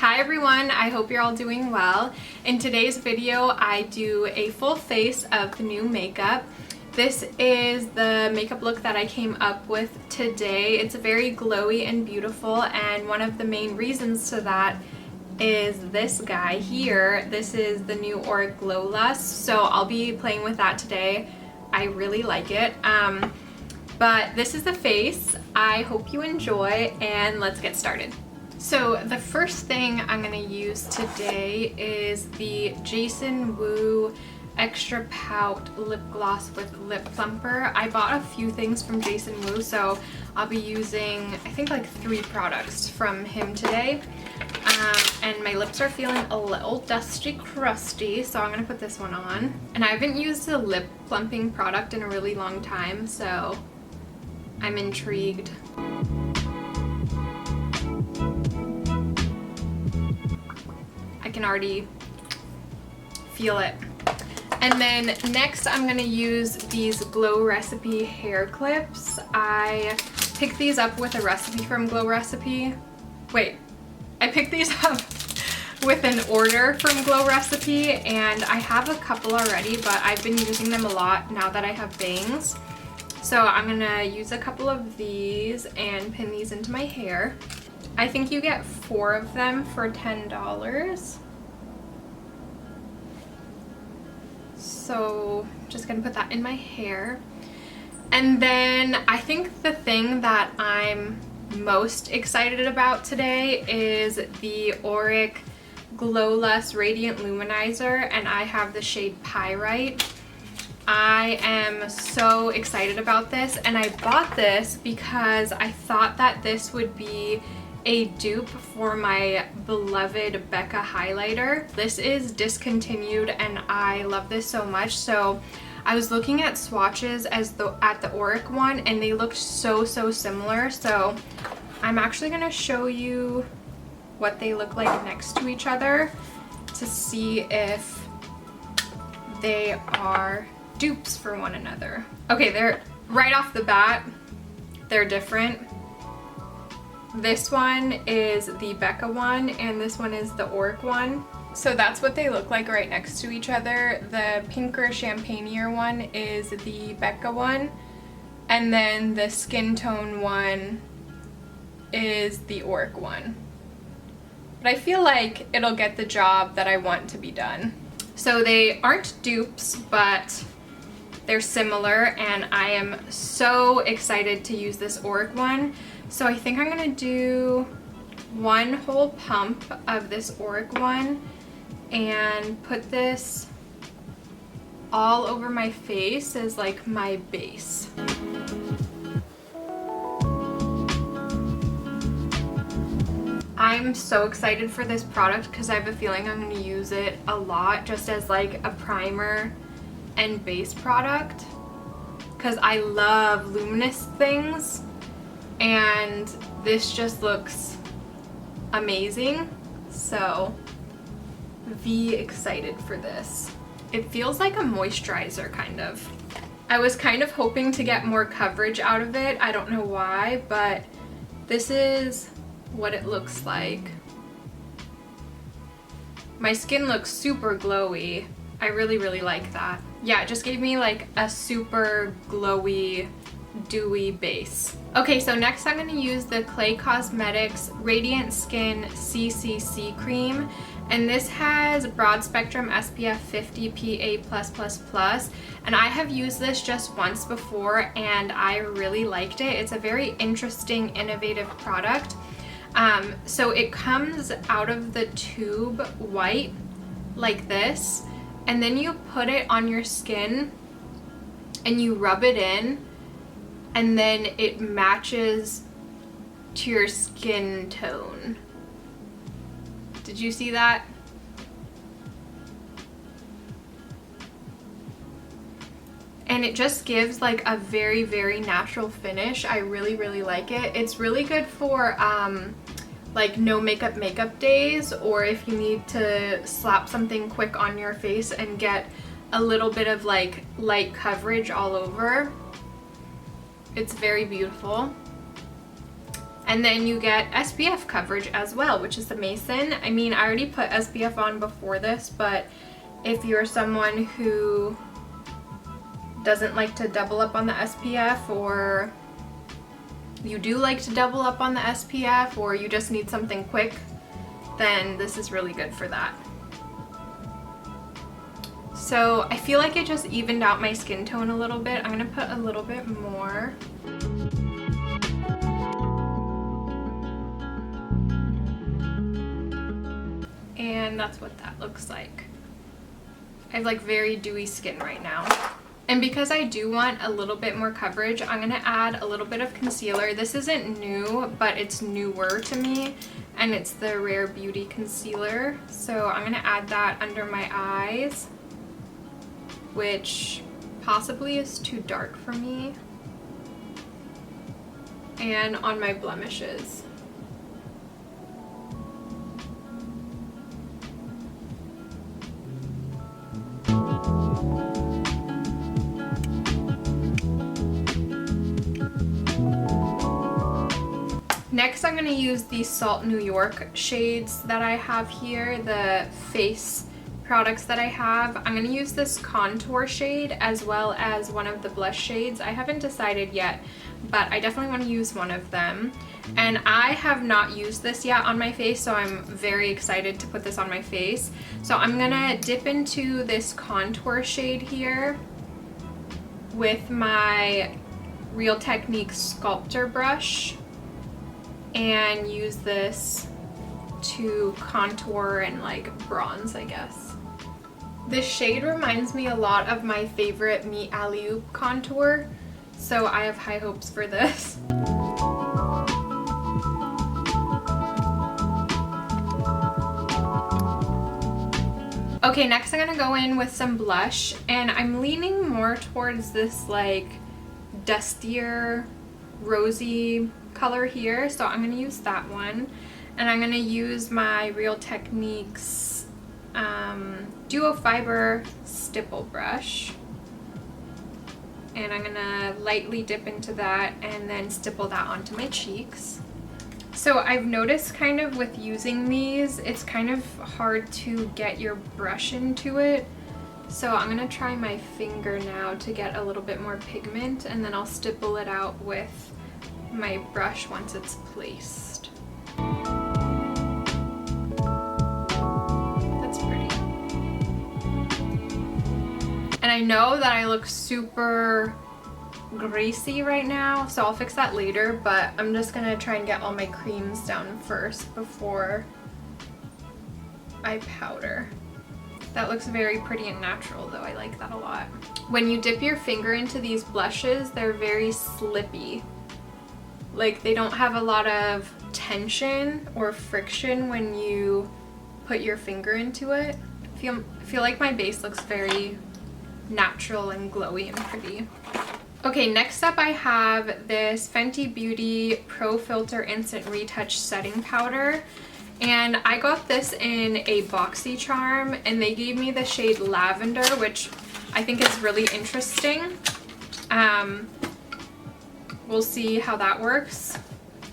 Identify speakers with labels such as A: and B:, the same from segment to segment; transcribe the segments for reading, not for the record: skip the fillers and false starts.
A: Hi everyone, I hope you're all doing well. In today's video, I do a full face of the new makeup. This is the makeup look that I came up with today. It's very glowy and beautiful, and one of the main reasons to that is this guy here. This is the new Auric Glow Lust, so I'll be playing with that today. I really like it. But this is the face. I hope you enjoy, and let's get started. So the first thing I'm going to use today is the Jason Wu Extra Pout Lip Gloss with Lip Plumper. I bought a few things from Jason Wu, so I'll be using, I think, like 3 products from him today. And my lips are feeling a little dusty crusty, so I'm going to put this one on. And I haven't used a lip plumping product in a really long time, so I'm intrigued. I can already feel it. And then next I'm going to use these Glow Recipe hair clips. I picked these up with a recipe from Glow Recipe. Wait, I picked these up with an order from Glow Recipe, and I have a couple already, but I've been using them a lot now that I have bangs. So I'm going to use a couple of these and pin these into my hair. I think you get 4 of them for $10. So just gonna put that in my hair. And then I think the thing that I'm most excited about today is the Auric Glow Lust Radiant Luminizer, and I have the shade Pyrite. I am so excited about this, and I bought this because I thought that this would be a dupe for my beloved Becca highlighter. This is discontinued and I love this so much. So I was looking at swatches at the Auric one, and they looked so similar. So I'm actually going to show you what they look like next to each other to see if they are dupes for one another. Okay, they're right off the bat, they're different. This one is the Becca one, and this one is the Auric one. So that's what they look like right next to each other. The pinker champagne-ier one is the Becca one, and then the skin tone one is the Auric one. But I feel like it'll get the job that I want to be done. So they aren't dupes, but they're similar, and I am so excited to use this Auric one. So I think I'm gonna do 1 whole pump of this Auric one and put this all over my face as like my base. I'm so excited for this product because I have a feeling I'm gonna use it a lot just as like a primer and base product, because I love luminous things. And this just looks amazing, so be excited for this. It feels like a moisturizer, kind of. I was kind of hoping to get more coverage out of it. I don't know why, but this is what it looks like. My skin looks super glowy. I really like that. Yeah, it just gave me like a super glowy, dewy base. Okay, so next I'm going to use the Clay Cosmetics Radiant Skin CCC Cream, and this has broad spectrum SPF 50 PA+++, and I have used this just once before and I really liked it. It's a very interesting, innovative product. So it comes out of the tube white like this, and then you put it on your skin and you rub it in, and then it matches to your skin tone. Did you see that? And it just gives like a very natural finish. I really like it. It's really good for like no makeup days, or if you need to slap something quick on your face and get a little bit of like light coverage all over. It's very beautiful. And then you get SPF coverage as well, which is amazing. I mean, I already put SPF on before this, but if you're someone who doesn't like to double up on the SPF, or you do like to double up on the SPF, or you just need something quick, then this is really good for that. So I feel like it just evened out my skin tone a little bit. I'm gonna put a little bit more. And that's what that looks like. I have like very dewy skin right now. And because I do want a little bit more coverage, I'm gonna add a little bit of concealer. This isn't new, but it's newer to me, and it's the Rare Beauty concealer. So I'm gonna add that under my eyes, which possibly is too dark for me, and on my blemishes. Next, I'm going to use the Salt New York shades that I have here, the face products that I have. I'm going to use this contour shade as well as one of the blush shades. I haven't decided yet, but I definitely want to use one of them. And I have not used this yet on my face, so I'm very excited to put this on my face. So I'm going to dip into this contour shade here with my Real Techniques sculptor brush, and use this to contour and like bronze, I guess. This shade reminds me a lot of my favorite Me Alley Oop contour, so I have high hopes for this. Okay, next I'm gonna go in with some blush, and I'm leaning more towards this like dustier, rosy color here, so I'm going to use that one. And I'm going to use my Real Techniques Duo Fiber Stipple brush, and I'm going to lightly dip into that and then stipple that onto my cheeks. So I've noticed kind of with using these, it's kind of hard to get your brush into it. So I'm going to try my finger now to get a little bit more pigment, and then I'll stipple it out with my brush once it's placed. That's pretty. And I know that I look super greasy right now, so I'll fix that later, but I'm just gonna try and get all my creams down first before I powder. That looks very pretty and natural though. I like that a lot. When you dip your finger into these blushes, they're very slippy. Like, they don't have a lot of tension or friction when you put your finger into it. I feel like my base looks very natural and glowy and pretty. Okay, next up I have this Fenty Beauty Pro Filter Instant Retouch Setting Powder. And I got this in a BoxyCharm, and they gave me the shade Lavender, which I think is really interesting. We'll see how that works.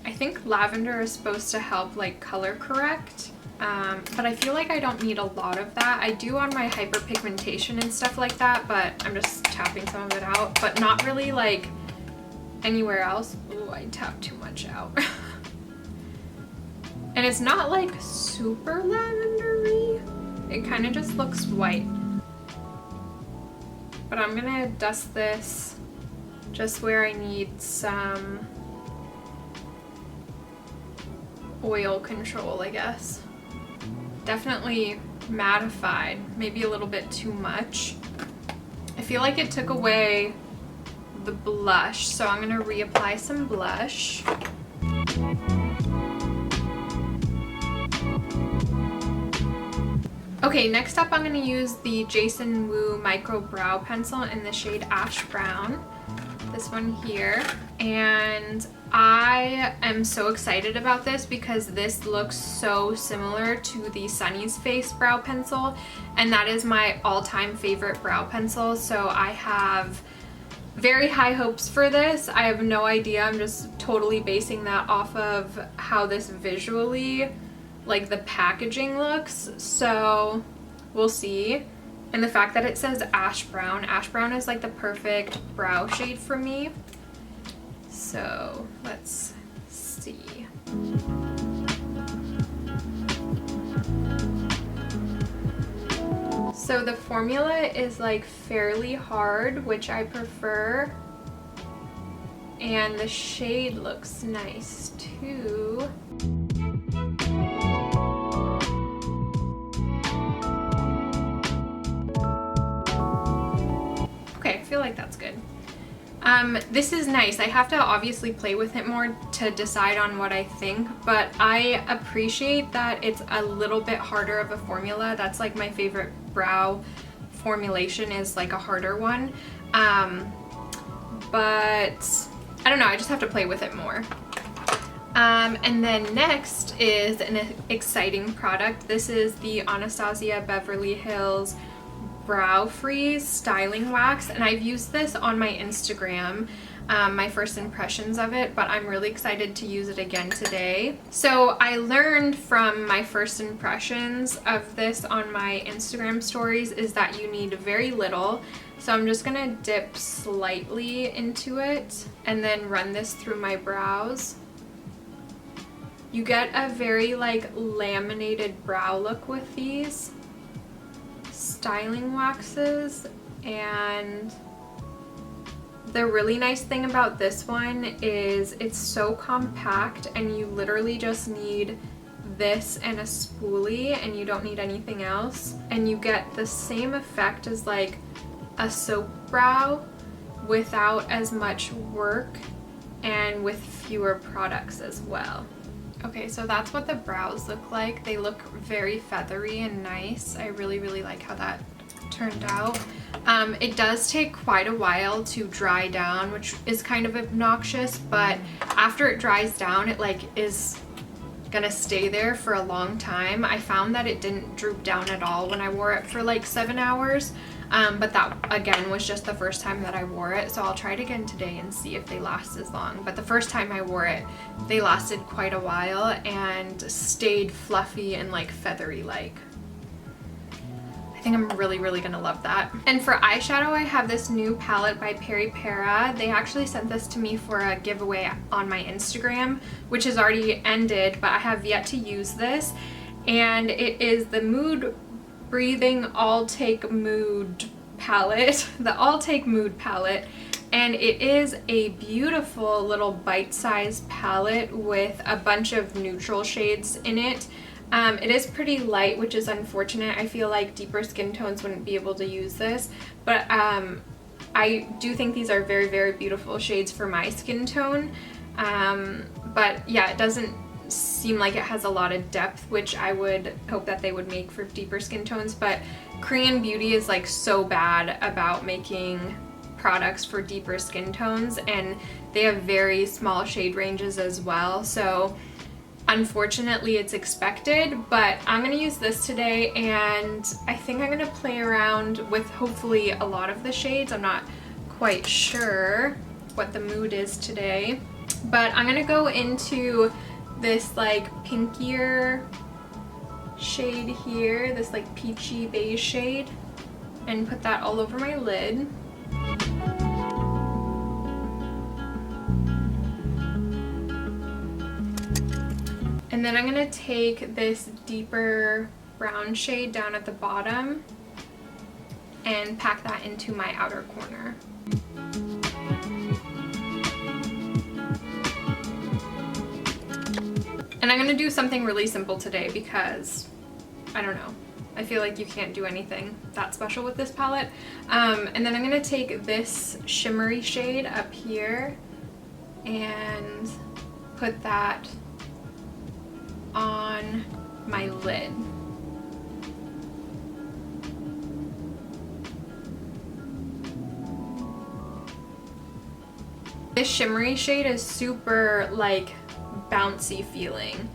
A: I think lavender is supposed to help like color correct, but I feel like I don't need a lot of that. I do on my hyperpigmentation and stuff like that, but I'm just tapping some of it out, but not really like anywhere else. Ooh, I tapped too much out. And it's not like super lavendery. It kind of just looks white. But I'm gonna dust this just where I need some oil control, I guess. Definitely mattified, maybe a little bit too much. I feel like it took away the blush, so I'm gonna reapply some blush. Okay, next up I'm gonna use the Jason Wu Micro Brow Pencil in the shade Ash Brown. This one here, and I am so excited about this because this looks so similar to the Sunny's Face brow pencil, and that is my all-time favorite brow pencil. So I have very high hopes for this. I have no idea. I'm just totally basing that off of how this visually, like the packaging looks. So we'll see. And the fact that it says ash brown. Ash brown is like the perfect brow shade for me. So let's see. So the formula is like fairly hard, which I prefer. And the shade looks nice too. Okay, I feel like that's good. This is nice. I have to obviously play with it more to decide on what I think, but I appreciate that it's a little bit harder of a formula. That's like my favorite brow formulation, is like a harder one. But I don't know, I just have to play with it more. And then next is an exciting product. This is the Anastasia Beverly Hills Brow Freeze styling wax, and I've used this on my Instagram, my first impressions of it, but I'm really excited to use it again today. So I learned from my first impressions of this on my Instagram stories is that you need very little. So I'm just gonna dip slightly into it and then run this through my brows. You get a very like laminated brow look with these styling waxes, and the really nice thing about this one is it's so compact and you literally just need this and a spoolie and you don't need anything else, and you get the same effect as like a soap brow without as much work and with fewer products as well. Okay, so that's what the brows look like. They look very feathery and nice. I really like how that turned out. It does take quite a while to dry down, which is kind of obnoxious, but after it dries down, it like is gonna stay there for a long time. I found that it didn't droop down at all when I wore it for like 7 hours. But that again was just the first time that I wore it, so I'll try it again today and see if they last as long. But the first time I wore it, they lasted quite a while and stayed fluffy and like feathery like. I think I'm really gonna love that. And for eyeshadow, I have this new palette by Peripera. They actually sent this to me for a giveaway on my Instagram, which has already ended, but I have yet to use this. And it is the Mood Breathing All Take Mood palette, the All Take Mood palette, and it is a beautiful little bite-sized palette with a bunch of neutral shades in it. It is pretty light, which is unfortunate. I feel like deeper skin tones wouldn't be able to use this, but I do think these are very beautiful shades for my skin tone. But yeah, it doesn't seem like it has a lot of depth, which I would hope that they would make for deeper skin tones, but Korean Beauty is like so bad about making products for deeper skin tones, and they have very small shade ranges as well, so unfortunately it's expected. But I'm gonna use this today, and I think I'm gonna play around with hopefully a lot of the shades. I'm not quite sure what the mood is today, but I'm gonna go into this like pinkier shade here, this like peachy beige shade, and put that all over my lid. And then I'm gonna take this deeper brown shade down at the bottom and pack that into my outer corner. And I'm gonna do something really simple today because, I don't know, I feel like you can't do anything that special with this palette. And then I'm gonna take this shimmery shade up here and put that on my lid. This shimmery shade is super like bouncy feeling.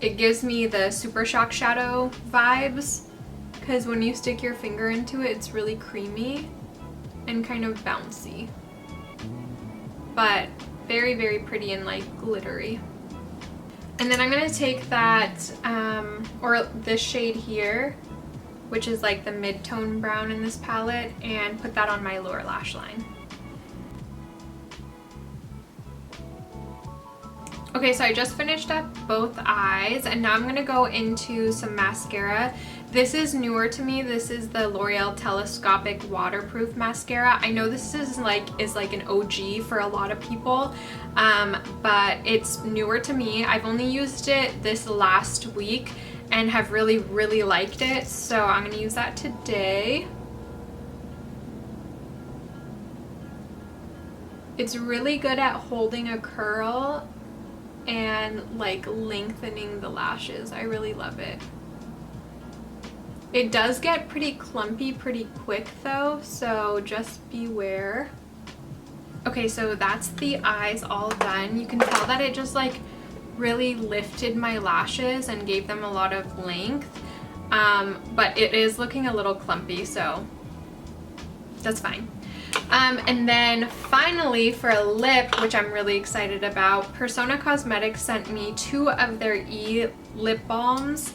A: It gives me the Super Shock Shadow vibes, because when you stick your finger into it, it's really creamy and kind of bouncy. but very, very pretty and like glittery. And then I'm gonna take that, or this shade here, which is like the mid-tone brown in this palette, and put that on my lower lash line. Okay, so I just finished up both eyes, and now I'm gonna go into some mascara. This is newer to me. This is the L'Oreal Telescopic Waterproof Mascara. I know this is like an OG for a lot of people, but it's newer to me. I've only used it this last week and have really, really liked it, so I'm gonna use that today. It's really good at holding a curl and like lengthening the lashes. I really love it. It does get pretty clumpy pretty quick though, so just beware. Okay, so that's the eyes all done. You can tell that it just like really lifted my lashes and gave them a lot of length, but it is looking a little clumpy, so that's fine. And then finally for a lip, which I'm really excited about, Persona Cosmetics sent me 2 of their lip balms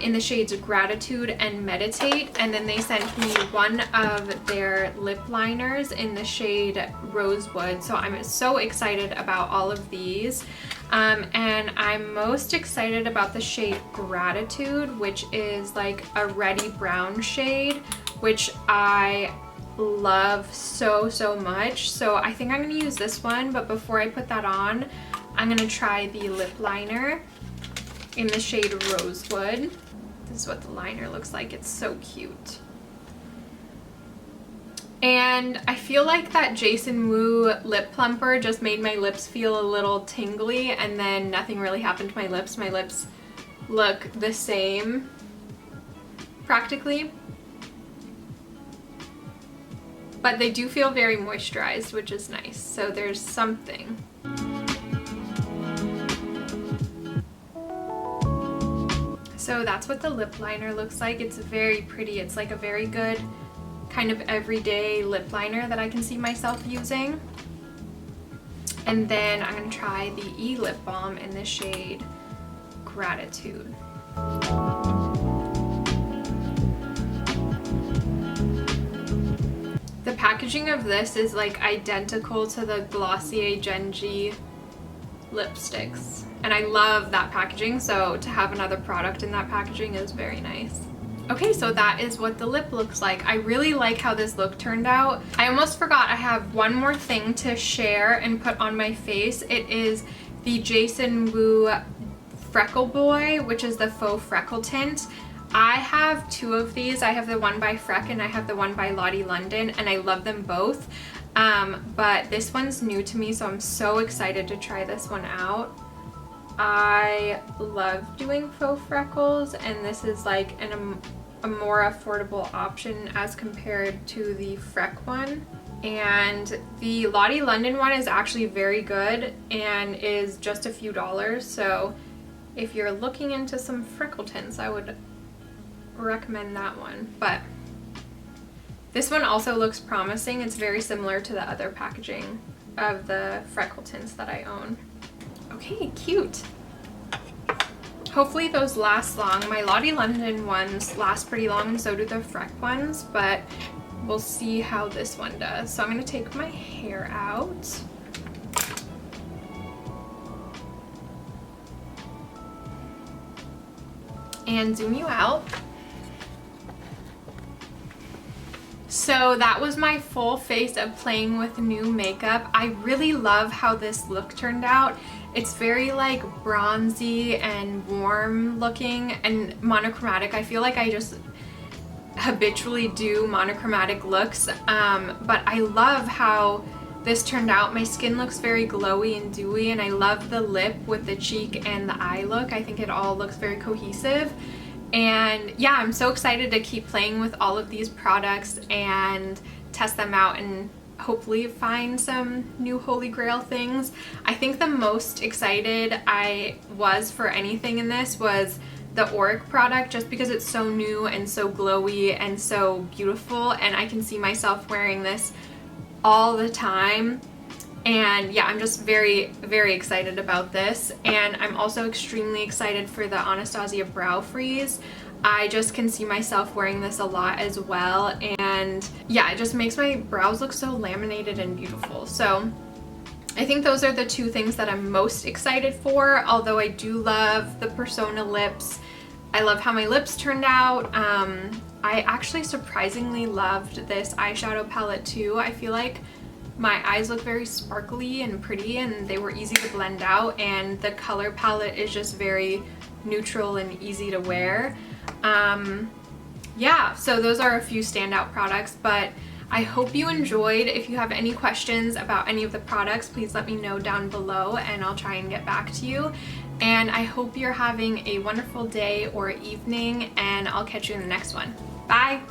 A: in the shades Gratitude and Meditate, and then they sent me 1 of their lip liners in the shade Rosewood. So I'm so excited about all of these, and I'm most excited about the shade Gratitude, which is like a reddy brown shade, which I love so much. So I think I'm gonna use this one, but before I put that on, I'm gonna try the lip liner in the shade Rosewood. This is what the liner looks like. It's so cute. And I feel like that Jason Wu lip plumper just made my lips feel a little tingly, and then nothing really happened to my lips. My lips look the same practically, but they do feel very moisturized, which is nice. So there's something. So that's what the lip liner looks like. It's very pretty. It's like a very good kind of everyday lip liner that I can see myself using. And then I'm gonna try the lip balm in the shade Gratitude. The packaging of this is like identical to the Glossier Genji lipsticks, and I love that packaging, so to have another product in that packaging is very nice. Okay, so that is what the lip looks like. I really like how this look turned out. I almost forgot, I have one more thing to share and put on my face. It is the Jason Wu Freckle Boy, which is the faux freckle tint. I have 2 of these. I have the one by Freck and I have the one by Lottie London, and I love them both. But this one's new to me, so I'm so excited to try this one out. I love doing faux freckles, and this is like a more affordable option as compared to the Freck one. And the Lottie London one is actually very good and is just a few dollars, so if you're looking into some freckle tints, I would recommend that one. But this one also looks promising. It's very similar to the other packaging of the freckle tints that I own. Okay, cute. Hopefully those last long. My Lottie London ones last pretty long, and so do the Freck ones, but we'll see how this one does. So I'm gonna take my hair out. And zoom you out. So that was my full face of playing with new makeup. I really love how this look turned out. It's very like bronzy and warm looking and monochromatic. I feel like I just habitually do monochromatic looks, but I love how this turned out. My skin looks very glowy and dewy, and I love the lip with the cheek and the eye look. I think it all looks very cohesive. And yeah, I'm so excited to keep playing with all of these products and test them out and hopefully find some new holy grail things. I think the most excited I was for anything in this was the Auric product, just because it's so new and so glowy and so beautiful, and I can see myself wearing this all the time. And yeah, I'm just very, very excited about this. And I'm also extremely excited for the Anastasia Brow Freeze. I just can see myself wearing this a lot as well. And yeah, it just makes my brows look so laminated and beautiful. So I think those are the two things that I'm most excited for, although I do love the Persona lips. I love how my lips turned out. I actually surprisingly loved this eyeshadow palette too. I feel like my eyes look very sparkly and pretty, and they were easy to blend out, and the color palette is just very neutral and easy to wear. Yeah, so those are a few standout products, but I hope you enjoyed. If you have any questions about any of the products, please let me know down below and I'll try and get back to you. And I hope you're having a wonderful day or evening, and I'll catch you in the next one. Bye!